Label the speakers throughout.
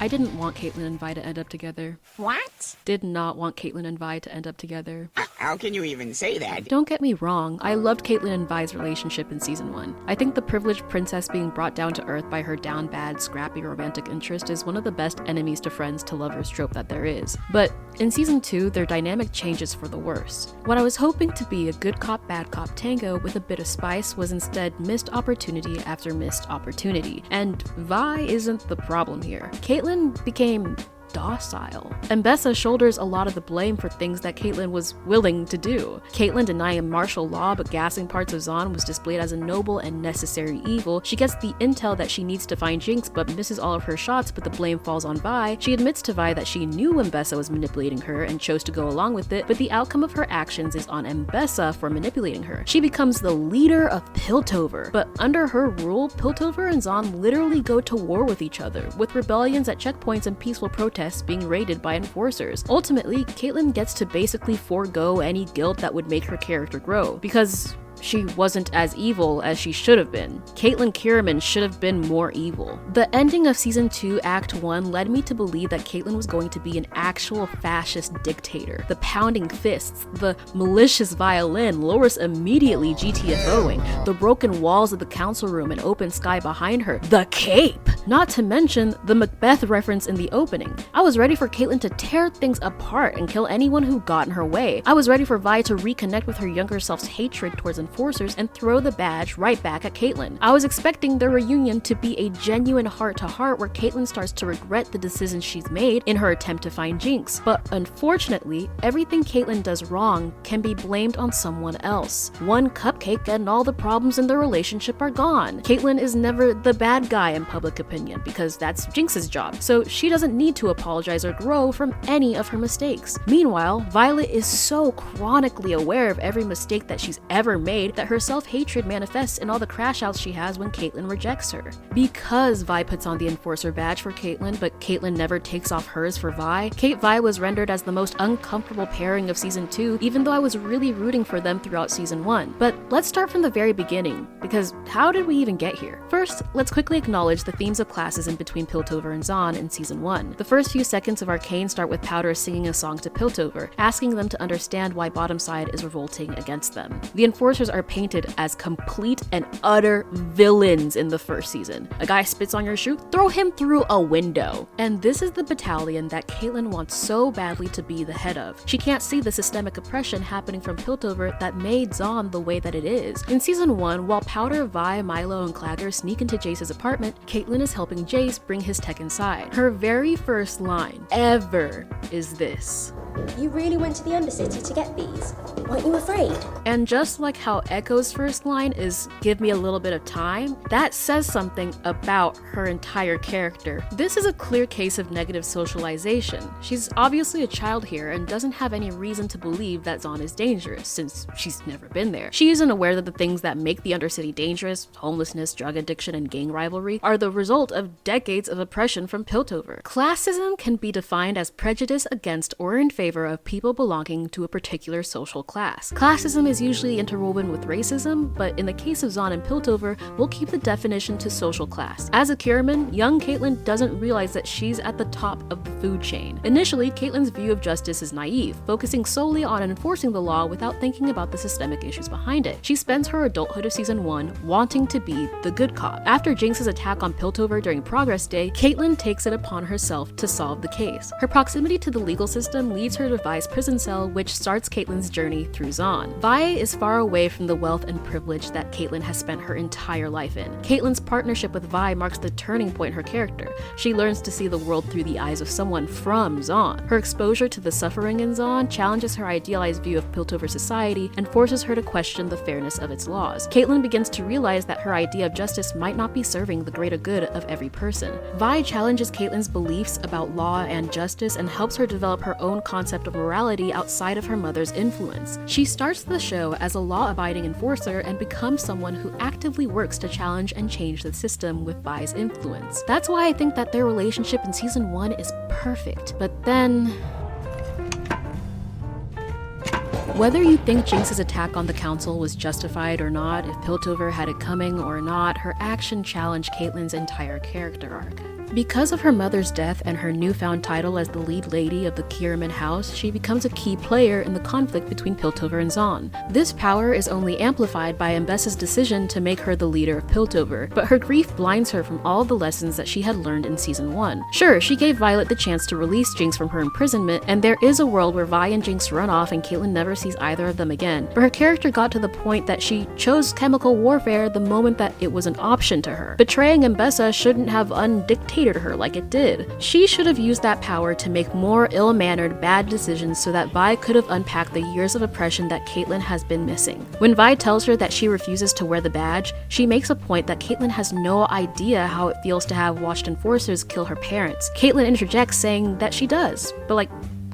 Speaker 1: I didn't want Caitlyn and Vi to end up together.
Speaker 2: What?
Speaker 1: Did not want Caitlyn and Vi to end up together.
Speaker 2: How can you even say that?
Speaker 1: Don't get me wrong, I loved Caitlyn and Vi's relationship in season 1. I think the privileged princess being brought down to earth by her down bad, scrappy romantic interest is one of the best enemies to friends to lovers trope that there is. But in season 2, their dynamic changes for the worse. What I was hoping to be a good cop, bad cop tango with a bit of spice was instead missed opportunity after missed opportunity. And Vi isn't the problem here. Caitlyn became docile. Ambessa shoulders a lot of the blame for things that Caitlyn was willing to do. Caitlyn denying martial law but gassing parts of Zahn was displayed as a noble and necessary evil. She gets the intel that she needs to find Jinx but misses all of her shots, but the blame falls on Vi. She admits to Vi that she knew Ambessa was manipulating her and chose to go along with it, but the outcome of her actions is on Ambessa for manipulating her. She becomes the leader of Piltover, but under her rule, Piltover and Zahn literally go to war with each other, with rebellions at checkpoints and peaceful protests being raided by enforcers. Ultimately, Caitlyn gets to basically forego any guilt that would make her character grow, because she wasn't as evil as she should have been. Caitlyn Kiramman should have been more evil. The ending of season 2 act 1 led me to believe that Caitlyn was going to be an actual fascist dictator. The pounding fists, the malicious violin, Loris immediately GTFOing, the broken walls of the council room and open sky behind her, the cape! Not to mention the Macbeth reference in the opening. I was ready for Caitlyn to tear things apart and kill anyone who got in her way. I was ready for Vi to reconnect with her younger self's hatred towards enforcers and throw the badge right back at Caitlyn. I was expecting their reunion to be a genuine heart-to-heart where Caitlyn starts to regret the decisions she's made in her attempt to find Jinx. But unfortunately, everything Caitlyn does wrong can be blamed on someone else. One cupcake and all the problems in their relationship are gone. Caitlyn is never the bad guy in public opinion because that's Jinx's job, so she doesn't need to apologize or grow from any of her mistakes. Meanwhile, Violet is so chronically aware of every mistake that she's ever made that her self-hatred manifests in all the crash outs she has when Caitlyn rejects her. Because Vi puts on the enforcer badge for Caitlyn, but Caitlyn never takes off hers for Vi, Caitvi was rendered as the most uncomfortable pairing of season 2, even though I was really rooting for them throughout season 1. But let's start from the very beginning, because how did we even get here? First, let's quickly acknowledge the themes of classism between Piltover and Zahn in season 1. The first few seconds of Arcane start with Powder singing a song to Piltover, asking them to understand why Bottomside is revolting against them. The enforcers are painted as complete and utter villains in the first season. A guy spits on your shoe, throw him through a window. And this is the battalion that Caitlyn wants so badly to be the head of. She can't see the systemic oppression happening from Piltover that made Zahn the way that it is. In season 1, while Powder, Vi, Milo, and Clagger sneak into Jace's apartment, Caitlyn is helping Jace bring his tech inside. Her very first line ever is this:
Speaker 3: "You really went to the Undercity to get these? Weren't you afraid?"
Speaker 1: And just like how Echo's first line is "give me a little bit of time," that says something about her entire character. This is a clear case of negative socialization. She's obviously a child here and doesn't have any reason to believe that Zahn is dangerous, since she's never been there. She isn't aware that the things that make the Undercity dangerous, homelessness, drug addiction, and gang rivalry, are the result of decades of oppression from Piltover. Classism can be defined as prejudice against or in favor of people belonging to a particular social class. Classism is usually interwoven with racism, but in the case of Zahn and Piltover, we'll keep the definition to social class. As a Kiramman, young Caitlyn doesn't realize that she's at the top of the food chain. Initially, Caitlyn's view of justice is naive, focusing solely on enforcing the law without thinking about the systemic issues behind it. She spends her adulthood of season 1 wanting to be the good cop. After Jinx's attack on Piltover during Progress Day, Caitlyn takes it upon herself to solve the case. Her proximity to the legal system leads her to Vi's prison cell, which starts Caitlyn's journey through Zahn. Vi is far away from the wealth and privilege that Caitlyn has spent her entire life in. Caitlyn's partnership with Vi marks the turning point in her character. She learns to see the world through the eyes of someone from Zahn. Her exposure to the suffering in Zahn challenges her idealized view of Piltover society and forces her to question the fairness of its laws. Caitlyn begins to realize that her idea of justice might not be serving the greater good of every person. Vi challenges Caitlyn's beliefs about law and justice and helps her develop her own concept of morality outside of her mother's influence. She starts the show as a law-abiding enforcer and becomes someone who actively works to challenge and change the system with Vi's influence. That's why I think that their relationship in season 1 is perfect. But then, whether you think Jinx's attack on the council was justified or not, if Piltover had it coming or not, her action challenged Caitlyn's entire character arc. Because of her mother's death and her newfound title as the lead lady of the Kiramman house, she becomes a key player in the conflict between Piltover and Zaun. This power is only amplified by Ambessa's decision to make her the leader of Piltover, but her grief blinds her from all the lessons that she had learned in Season 1. Sure, she gave Violet the chance to release Jinx from her imprisonment, and there is a world where Vi and Jinx run off and Caitlyn never sees either of them again, but her character got to the point that she chose chemical warfare the moment that it was an option to her. Betraying Ambessa shouldn't have undictated her like it did. She should have used that power to make more ill-mannered, bad decisions so that Vi could have unpacked the years of oppression that Caitlyn has been missing. When Vi tells her that she refuses to wear the badge, she makes a point that Caitlyn has no idea how it feels to have watched enforcers kill her parents. Caitlyn interjects saying that she does, but like,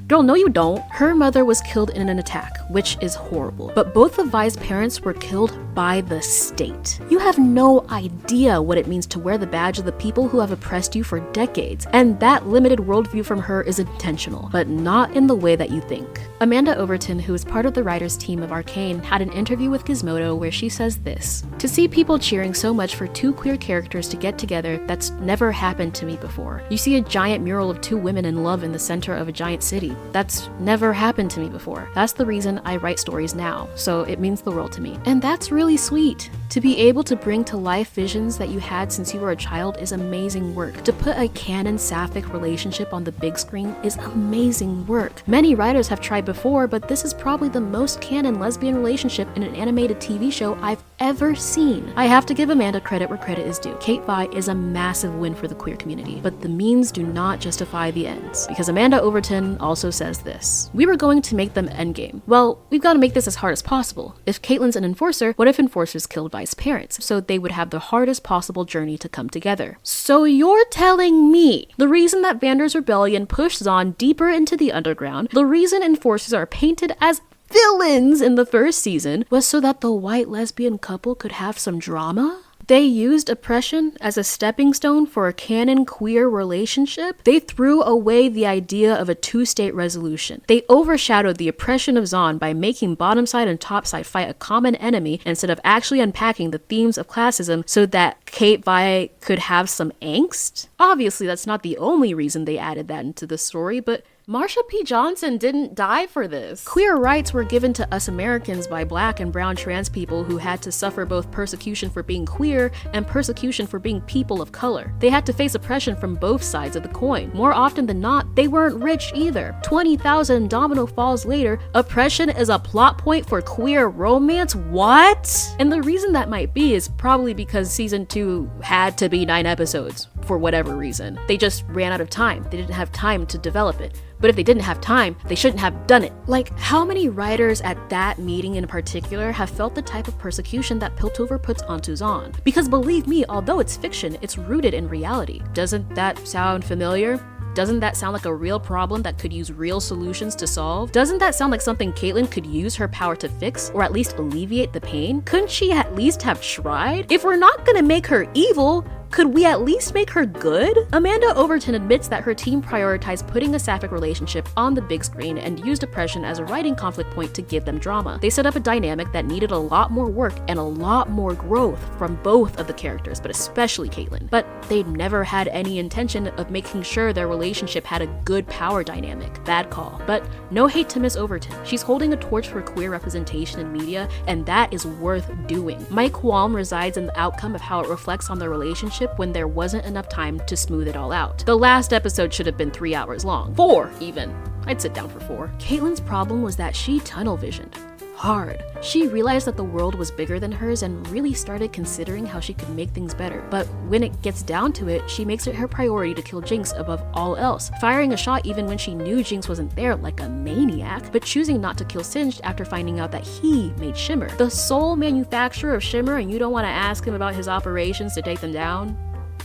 Speaker 1: girl, no you don't. Her mother was killed in an attack, which is horrible. But both of Vi's parents were killed by the state. You have no idea what it means to wear the badge of the people who have oppressed you for decades, and that limited worldview from her is intentional, but not in the way that you think. Amanda Overton, who is part of the writers' team of Arcane, had an interview with Gizmodo where she says this: "To see people cheering so much for two queer characters to get together, that's never happened to me before. You see a giant mural of two women in love in the center of a giant city. That's never happened to me before. That's the reason I write stories now, so it means the world to me." And that's really sweet. To be able to bring to life visions that you had since you were a child is amazing work. To put a canon sapphic relationship on the big screen is amazing work. Many writers have tried before, but this is probably the most canon lesbian relationship in an animated TV show I've ever seen. I have to give Amanda credit where credit is due. Caitvi is a massive win for the queer community, but the means do not justify the ends. Because Amanda Overton also says this: "We were going to make them endgame. Well, we've got to make this as hard as possible. If Caitlyn's an enforcer, what if enforcers killed Vi's parents? So they would have the hardest possible journey to come together." So you're telling me the reason that Vander's rebellion pushed Zaun deeper into the underground, the reason enforcers are painted as villains in the first season, was so that the white lesbian couple could have some drama? They used oppression as a stepping stone for a canon queer relationship? They threw away the idea of a two-state resolution. They overshadowed the oppression of Zaun by making bottom side and top side fight a common enemy instead of actually unpacking the themes of classism so that Caitvi could have some angst? Obviously, that's not the only reason they added that into the story, but Marsha P. Johnson didn't die for this. Queer rights were given to us Americans by Black and brown trans people who had to suffer both persecution for being queer and persecution for being people of color. They had to face oppression from both sides of the coin. More often than not, they weren't rich either. 20,000 domino falls later, oppression is a plot point for queer romance? What? And the reason that might be is probably because season 2 had to be 9 episodes for whatever reason. They just ran out of time. They didn't have time to develop it. But if they didn't have time, they shouldn't have done it. Like, how many writers at that meeting in particular have felt the type of persecution that Piltover puts onto Zaun? Because believe me, although it's fiction, it's rooted in reality. Doesn't that sound familiar? Doesn't that sound like a real problem that could use real solutions to solve? Doesn't that sound like something Caitlyn could use her power to fix, or at least alleviate the pain? Couldn't she at least have tried? If we're not gonna make her evil, could we at least make her good? Amanda Overton admits that her team prioritized putting a sapphic relationship on the big screen and used oppression as a writing conflict point to give them drama. They set up a dynamic that needed a lot more work and a lot more growth from both of the characters, but especially Caitlyn. But they never had any intention of making sure their relationship had a good power dynamic. Bad call. But no hate to Miss Overton. She's holding a torch for queer representation in media, and that is worth doing. My qualm resides in the outcome of how it reflects on their relationship when there wasn't enough time to smooth it all out. The last episode should have been 3 hours long. 4 even. I'd sit down for 4. Caitlyn's problem was that she tunnel visioned. Hard. She realized that the world was bigger than hers and really started considering how she could make things better. But when it gets down to it, she makes it her priority to kill Jinx above all else, firing a shot even when she knew Jinx wasn't there like a maniac, but choosing not to kill Singed after finding out that he made Shimmer. The sole manufacturer of Shimmer, and you don't want to ask him about his operations to take them down?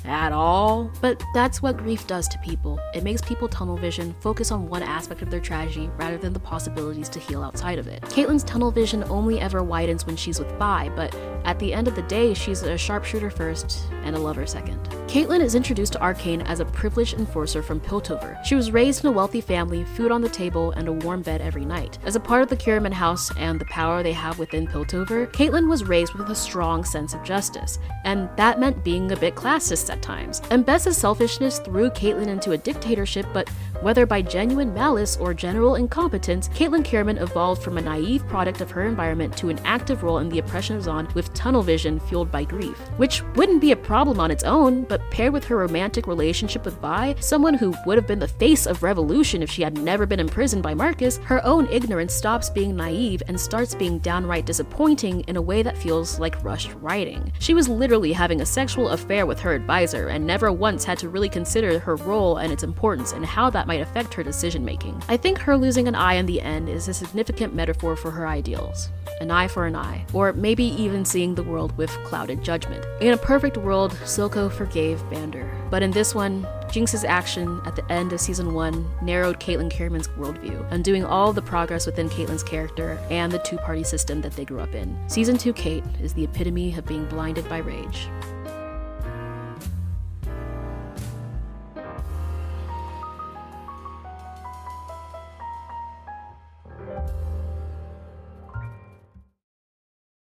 Speaker 1: At all. But that's what grief does to people. It makes people tunnel vision, focus on one aspect of their tragedy rather than the possibilities to heal outside of it. Caitlyn's tunnel vision only ever widens when she's with Vi, but at the end of the day, she's a sharpshooter first and a lover second. Caitlyn is introduced to Arcane as a privileged enforcer from Piltover. She was raised in a wealthy family, food on the table, and a warm bed every night. As a part of the Kiramman house and the power they have within Piltover, Caitlyn was raised with a strong sense of justice, and that meant being a bit classist at times. Ambessa's selfishness threw Caitlyn into a dictatorship, but whether by genuine malice or general incompetence, Caitlyn Kiramman evolved from a naive product of her environment to an active role in the oppression of Zon with tunnel vision fueled by grief. Which wouldn't be a problem on its own, but paired with her romantic relationship with Vi, someone who would have been the face of revolution if she had never been imprisoned by Marcus, her own ignorance stops being naive and starts being downright disappointing in a way that feels like rushed writing. She was literally having a sexual affair with her advisor and never once had to really consider her role and its importance and how that might affect her decision making. I think her losing an eye in the end is a significant metaphor for her ideals. An eye for an eye, or maybe even seeing the world with clouded judgment. In a perfect world, Silco forgave Vander. But in this one, Jinx's action at the end of Season 1 narrowed Caitlyn Kiramman's worldview, undoing all of the progress within Caitlyn's character and the two-party system that they grew up in. Season 2 Kate is the epitome of being blinded by rage.